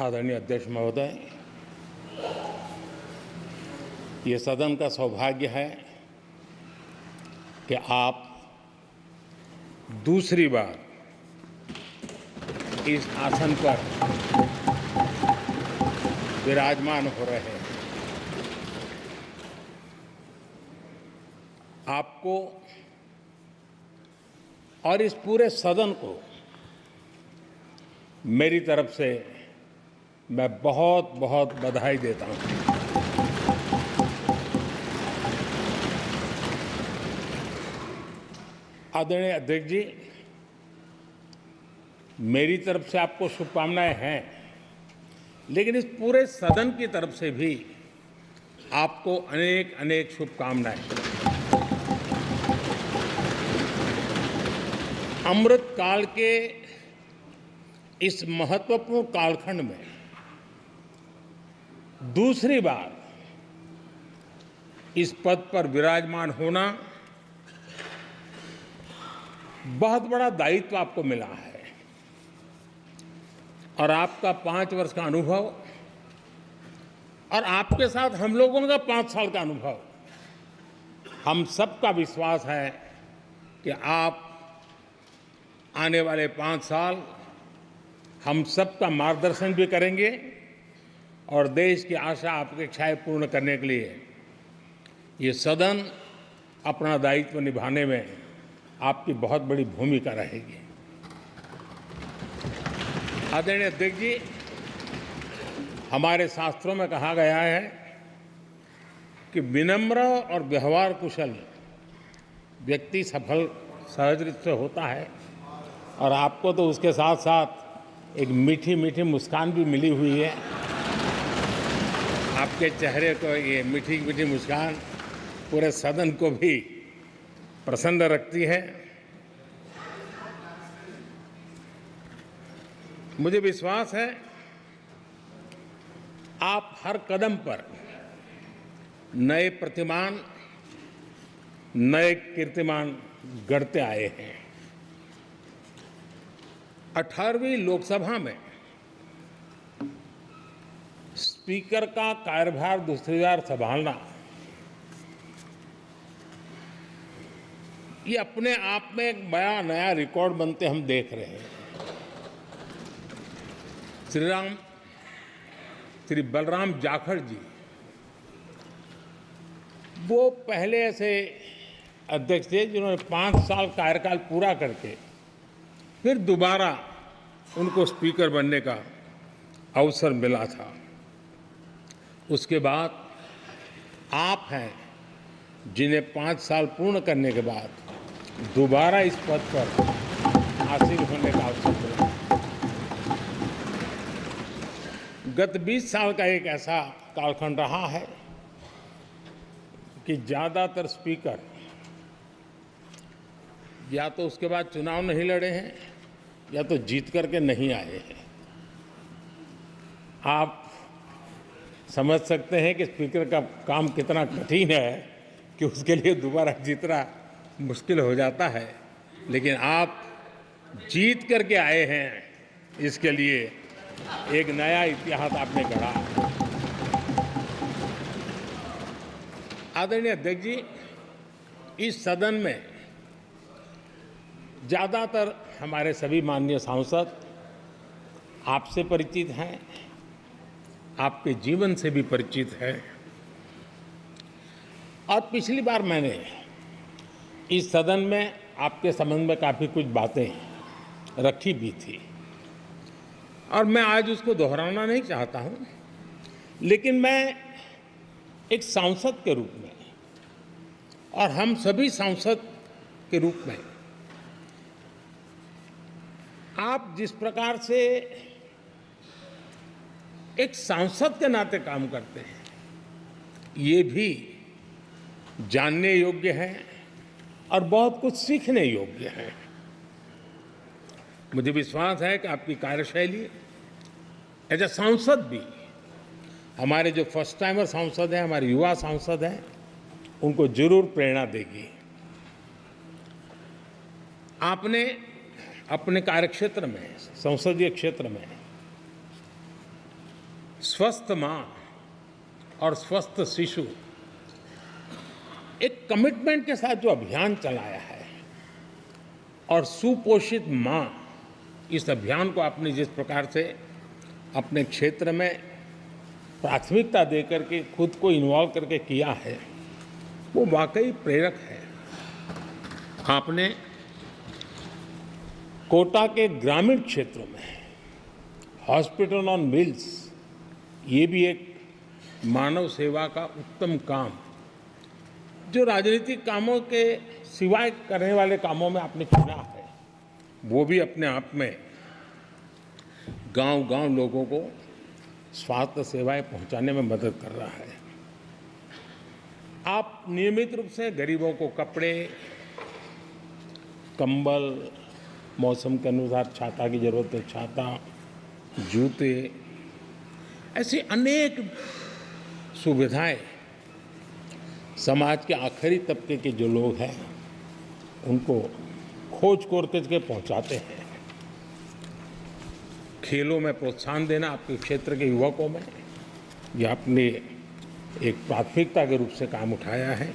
आदरणीय अध्यक्ष महोदय, ये सदन का सौभाग्य है कि आप दूसरी बार इस आसन पर विराजमान हो रहे हैं। आपको और इस पूरे सदन को मेरी तरफ से मैं बहुत बहुत बधाई देता हूं। आदरणीय अध्यक्ष जी, मेरी तरफ से आपको शुभकामनाएं हैं, लेकिन इस पूरे सदन की तरफ से भी आपको अनेक अनेक शुभकामनाएं। अमृत काल के इस महत्वपूर्ण कालखंड में दूसरी बार इस पद पर विराजमान होना बहुत बड़ा दायित्व आपको मिला है और आपका 5 वर्ष का अनुभव और आपके साथ हम लोगों का 5 साल का अनुभव, हम सबका विश्वास है कि आप आने वाले 5 साल हम सबका मार्गदर्शन भी करेंगे और देश की आशा अपेक्षाएं पूर्ण करने के लिए ये सदन अपना दायित्व निभाने में आपकी बहुत बड़ी भूमिका रहेगी। आदरणीय अध्यक्ष जी, हमारे शास्त्रों में कहा गया है कि विनम्र और व्यवहार कुशल व्यक्ति सफल सहज रूप से होता है और आपको तो उसके साथ साथ एक मीठी मीठी मुस्कान भी मिली हुई है। आपके चेहरे को ये मीठी मीठी मुस्कान पूरे सदन को भी प्रसन्न रखती है। मुझे विश्वास है आप हर कदम पर नए प्रतिमान, नए कीर्तिमान गढ़ते आए हैं। 18वीं लोकसभा में स्पीकर का कार्यभार दूसरी बार संभालना ये अपने आप में एक बड़ा नया रिकॉर्ड बनते हम देख रहे हैं। श्री बलराम जाखड़ जी वो पहले ऐसे अध्यक्ष थे जिन्होंने 5 साल कार्यकाल पूरा करके फिर दोबारा उनको स्पीकर बनने का अवसर मिला था। उसके बाद आप हैं जिन्हें 5 साल पूर्ण करने के बाद दोबारा इस पद पर आसीन होने का अवसर मिला। गत 20 साल का एक ऐसा कालखंड रहा है कि ज़्यादातर स्पीकर या तो उसके बाद चुनाव नहीं लड़े हैं या तो जीत करके नहीं आए हैं। आप समझ सकते हैं कि स्पीकर का काम कितना कठिन है कि उसके लिए दोबारा जीतना मुश्किल हो जाता है, लेकिन आप जीत करके आए हैं, इसके लिए एक नया इतिहास आपने गढ़ा। आदरणीय अध्यक्ष जी, इस सदन में ज़्यादातर हमारे सभी माननीय सांसद आपसे परिचित हैं, आपके जीवन से भी परिचित हैं और पिछली बार मैंने इस सदन में आपके संबंध में काफ़ी कुछ बातें रखी भी थी और मैं आज उसको दोहराना नहीं चाहता हूं, लेकिन मैं एक सांसद के रूप में और हम सभी सांसद के रूप में आप जिस प्रकार से एक सांसद के नाते काम करते हैं, ये भी जानने योग्य है और बहुत कुछ सीखने योग्य है। मुझे विश्वास है कि आपकी कार्यशैली एज ए सांसद भी हमारे जो फर्स्ट टाइमर सांसद हैं, हमारे युवा सांसद हैं, उनको जरूर प्रेरणा देगी। आपने अपने कार्यक्षेत्र में, संसदीय क्षेत्र में स्वस्थ मां और स्वस्थ शिशु एक कमिटमेंट के साथ जो अभियान चलाया है और सुपोषित मां, इस अभियान को आपने जिस प्रकार से अपने क्षेत्र में प्राथमिकता देकर के खुद को इन्वॉल्व करके किया है, वो वाकई प्रेरक है। आपने कोटा के ग्रामीण क्षेत्रों में हॉस्पिटल ऑन व्हील्स, ये भी एक मानव सेवा का उत्तम काम, जो राजनीतिक कामों के सिवाय करने वाले कामों में आपने चुना है, वो भी अपने आप में गांव-गांव लोगों को स्वास्थ्य सेवाएं पहुंचाने में मदद कर रहा है। आप नियमित रूप से गरीबों को कपड़े, कंबल, मौसम के अनुसार छाता की जरूरत है छाता, जूते, ऐसी अनेक सुविधाएं समाज के आखिरी तबके के जो लोग हैं उनको खोज करके पहुंचाते हैं। खेलों में प्रोत्साहन देना आपके क्षेत्र के युवकों में, यह आपने एक प्राथमिकता के रूप से काम उठाया है।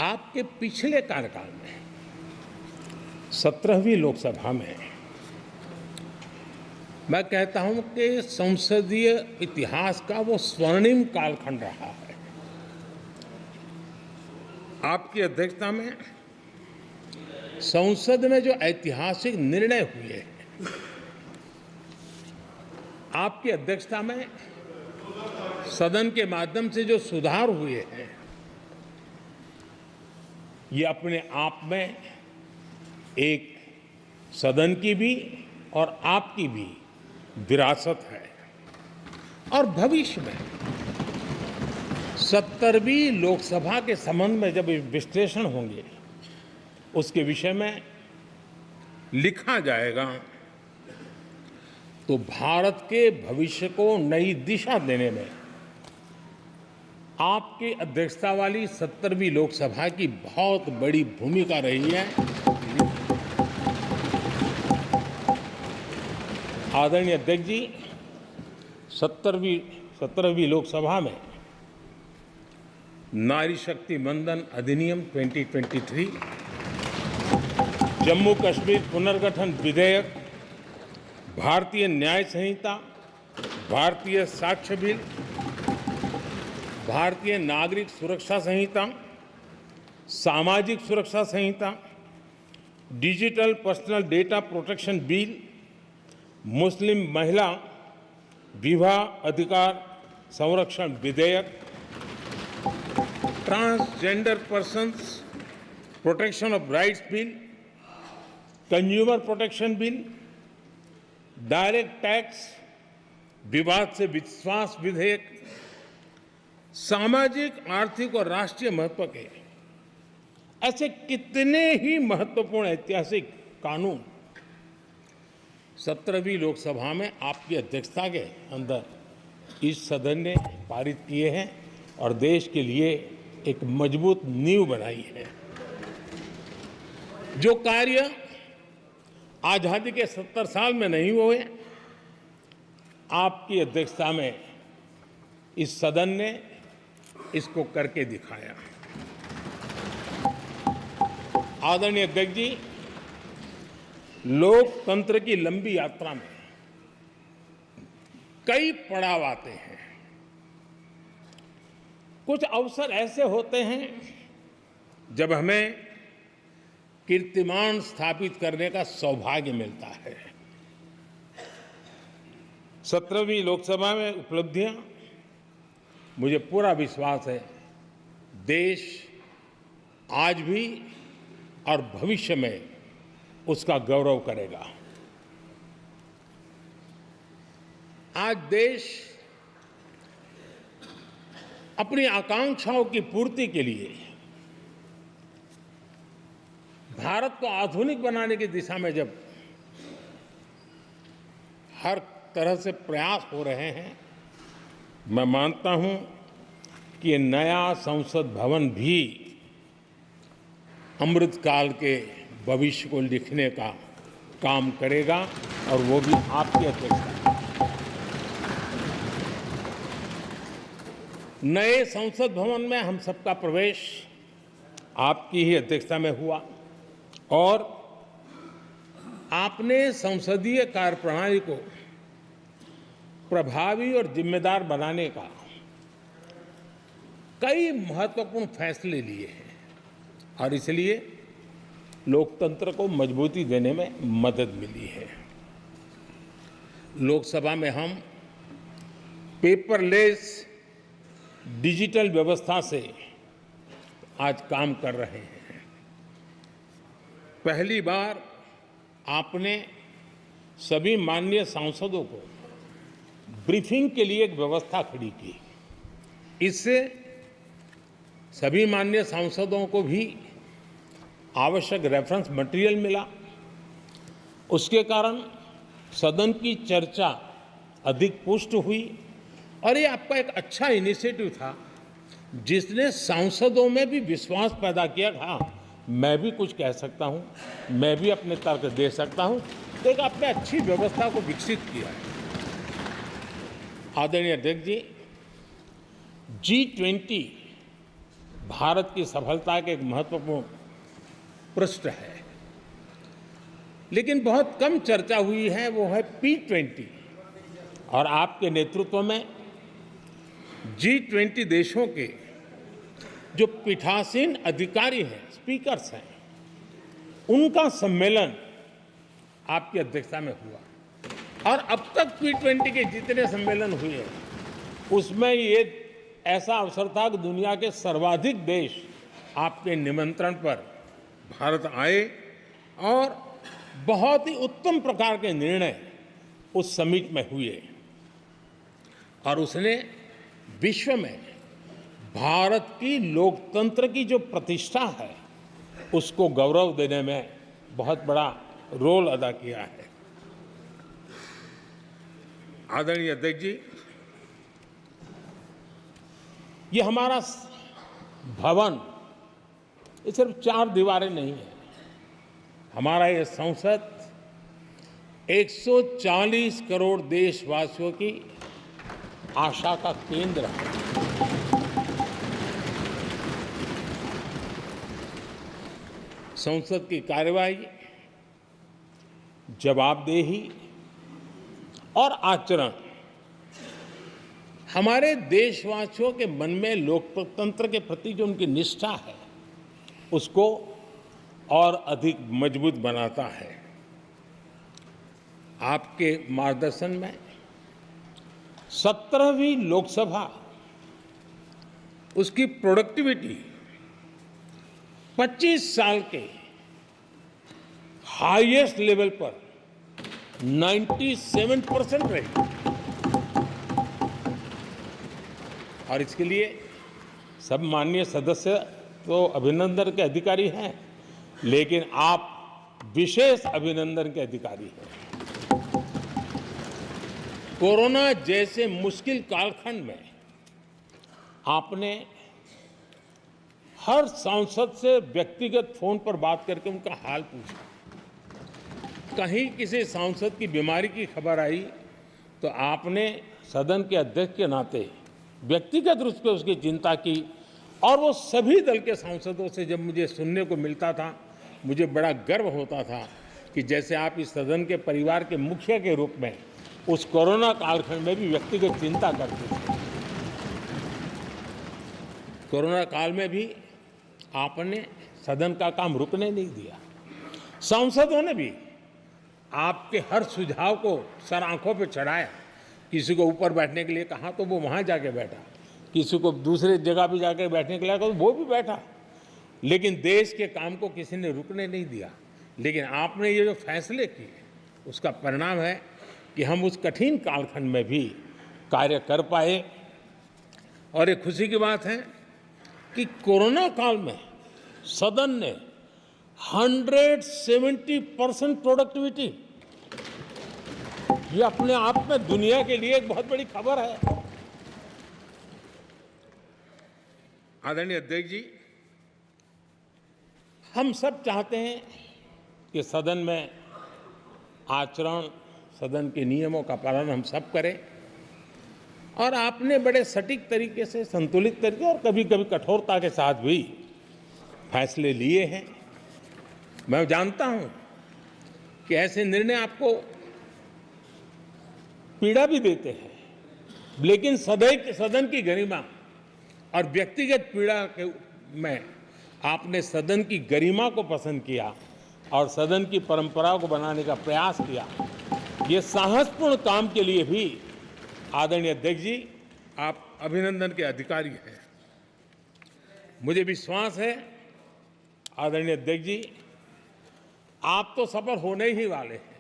आपके पिछले कार्यकाल में 17वीं लोकसभा में मैं कहता हूं कि संसदीय इतिहास का वो स्वर्णिम कालखंड रहा है। आपकी अध्यक्षता में संसद में जो ऐतिहासिक निर्णय हुए हैं, आपकी अध्यक्षता में सदन के माध्यम से जो सुधार हुए हैं, ये अपने आप में एक सदन की भी और आपकी भी विरासत है। और भविष्य में 70वीं लोकसभा के संबंध में जब विश्लेषण होंगे, उसके विषय में लिखा जाएगा, तो भारत के भविष्य को नई दिशा देने में आपकी अध्यक्षता वाली 70वीं लोकसभा की बहुत बड़ी भूमिका रही है। आदरणीय अध्यक्ष जी, 17वीं लोकसभा में नारी शक्ति वंदन अधिनियम 2023, जम्मू कश्मीर पुनर्गठन विधेयक, भारतीय न्याय संहिता, भारतीय साक्ष्य बिल, भारतीय नागरिक सुरक्षा संहिता, सामाजिक सुरक्षा संहिता, digital personal data protection bill, Muslim महिला विवाह अधिकार संरक्षण विधेयक, transgender persons protection of rights bill, consumer protection bill, direct tax विवाद से विश्वास विधेयक, सामाजिक, आर्थिक और राष्ट्रीय महत्व के ऐसे कितने ही महत्वपूर्ण ऐतिहासिक कानून 17वीं लोकसभा में आपकी अध्यक्षता के अंदर इस सदन ने पारित किए हैं और देश के लिए एक मजबूत नींव बनाई है। जो कार्य आजादी के 70 साल में नहीं हुए, आपकी अध्यक्षता में इस सदन ने इसको करके दिखाया। आदरणीय अध्यक्ष जी, लोकतंत्र की लंबी यात्रा में कई पड़ाव आते हैं। कुछ अवसर ऐसे होते हैं जब हमें कीर्तिमान स्थापित करने का सौभाग्य मिलता है। 17वीं लोकसभा में उपलब्धियां, मुझे पूरा विश्वास है देश आज भी और भविष्य में उसका गौरव करेगा। आज देश अपनी आकांक्षाओं की पूर्ति के लिए भारत को आधुनिक बनाने की दिशा में जब हर तरह से प्रयास हो रहे हैं, मैं मानता हूं कि नया संसद भवन भी अमृतकाल के भविष्य को लिखने का काम करेगा और वो भी आपकी अध्यक्षता में। नए संसद भवन में हम सबका प्रवेश आपकी ही अध्यक्षता में हुआ और आपने संसदीय कार्यप्रणाली को प्रभावी और जिम्मेदार बनाने का कई महत्वपूर्ण फैसले लिए हैं और इसलिए लोकतंत्र को मजबूती देने में मदद मिली है। लोकसभा में हम पेपरलेस डिजिटल व्यवस्था से आज काम कर रहे हैं। पहली बार आपने सभी माननीय सांसदों को ब्रीफिंग के लिए एक व्यवस्था खड़ी की। इससे सभी माननीय सांसदों को भी आवश्यक रेफरेंस मटेरियल मिला। उसके कारण सदन की चर्चा अधिक पुष्ट हुई और ये आपका एक अच्छा इनिशिएटिव था जिसने सांसदों में भी विश्वास पैदा किया। हाँ, मैं भी कुछ कह सकता हूँ, मैं भी अपने तर्क दे सकता हूँ। तो एक आपने अच्छी व्यवस्था को विकसित किया है। आदरणीय अध्यक्ष जी, G20 भारत की सफलता के एक महत्वपूर्ण पृष्ठ है, लेकिन बहुत कम चर्चा हुई है, वो है P20 और आपके नेतृत्व में G20 देशों के जो पीठासीन अधिकारी हैं, स्पीकर्स हैं, उनका सम्मेलन आपकी अध्यक्षता में हुआ और अब तक P20 के जितने सम्मेलन हुए हैं उसमें ये ऐसा अवसर था कि दुनिया के सर्वाधिक देश आपके निमंत्रण पर भारत आए और बहुत ही उत्तम प्रकार के निर्णय उस समिट में हुए और उसने विश्व में भारत की लोकतंत्र की जो प्रतिष्ठा है उसको गौरव देने में बहुत बड़ा रोल अदा किया है। आदरणीय अध्यक्ष जी, ये हमारा भवन ये सिर्फ 4 दीवारें नहीं है। हमारा ये संसद 140 करोड़ देशवासियों की आशा का केंद्र है। संसद की कार्यवाही, जवाबदेही और आचरण हमारे देशवासियों के मन में लोकतंत्र के प्रति जो उनकी निष्ठा है उसको और अधिक मजबूत बनाता है। आपके मार्गदर्शन में 17वीं लोकसभा उसकी प्रोडक्टिविटी 25 साल के हाईएस्ट लेवल पर 97% रही और इसके लिए सब माननीय सदस्य तो अभिनंदन के अधिकारी हैं, लेकिन आप विशेष अभिनंदन के अधिकारी हैं। कोरोना जैसे मुश्किल कालखंड में आपने हर सांसद से व्यक्तिगत फोन पर बात करके उनका हाल पूछा। कहीं किसी सांसद की बीमारी की खबर आई तो आपने सदन के अध्यक्ष के नाते व्यक्तिगत रूप से उसकी चिंता की और वो सभी दल के सांसदों से जब मुझे सुनने को मिलता था, मुझे बड़ा गर्व होता था कि जैसे आप इस सदन के परिवार के मुखिया के रूप में उस कोरोना कालखंड में भी व्यक्तिगत चिंता करते थे। कोरोना काल में भी आपने सदन का काम रुकने नहीं दिया। सांसदों ने भी आपके हर सुझाव को सर आंखों पर चढ़ाया। किसी को ऊपर बैठने के लिए कहा तो वो वहाँ जाके बैठा, किसी को दूसरे जगह भी जाके बैठने के लिए कहा तो वो भी बैठा, लेकिन देश के काम को किसी ने रुकने नहीं दिया। लेकिन आपने ये जो फैसले किए उसका परिणाम है कि हम उस कठिन कालखंड में भी कार्य कर पाए। और ये खुशी की बात है कि कोरोना काल में सदन ने 170% प्रोडक्टिविटी, ये अपने आप में दुनिया के लिए एक बहुत बड़ी खबर है। आदरणीय अध्यक्ष जी, हम सब चाहते हैं कि सदन में आचरण, सदन के नियमों का पालन हम सब करें। और आपने बड़े सटीक तरीके से, संतुलित तरीके और कभी कभी कठोरता के साथ भी फैसले लिए हैं। मैं जानता हूं कि ऐसे निर्णय आपको पीड़ा भी देते हैं, लेकिन सदन की गरिमा और व्यक्तिगत पीड़ा के में आपने सदन की गरिमा को पसंद किया और सदन की परंपरा को बनाने का प्रयास किया। ये साहसपूर्ण काम के लिए भी आदरणीय अध्यक्ष जी, आप अभिनंदन के अधिकारी हैं। मुझे विश्वास है आदरणीय अध्यक्ष जी, आप तो सफल होने ही वाले हैं,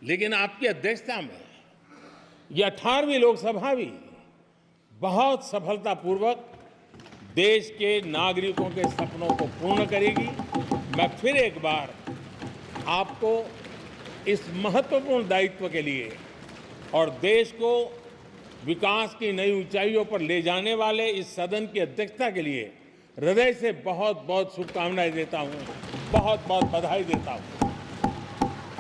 लेकिन आपकी अध्यक्षता में ये 18वीं लोकसभा भी बहुत सफलतापूर्वक देश के नागरिकों के सपनों को पूर्ण करेगी। मैं फिर एक बार आपको इस महत्वपूर्ण दायित्व के लिए और देश को विकास की नई ऊंचाइयों पर ले जाने वाले इस सदन की अध्यक्षता के लिए हृदय से बहुत बहुत शुभकामनाएं देता हूं, बहुत बहुत बधाई देता हूं।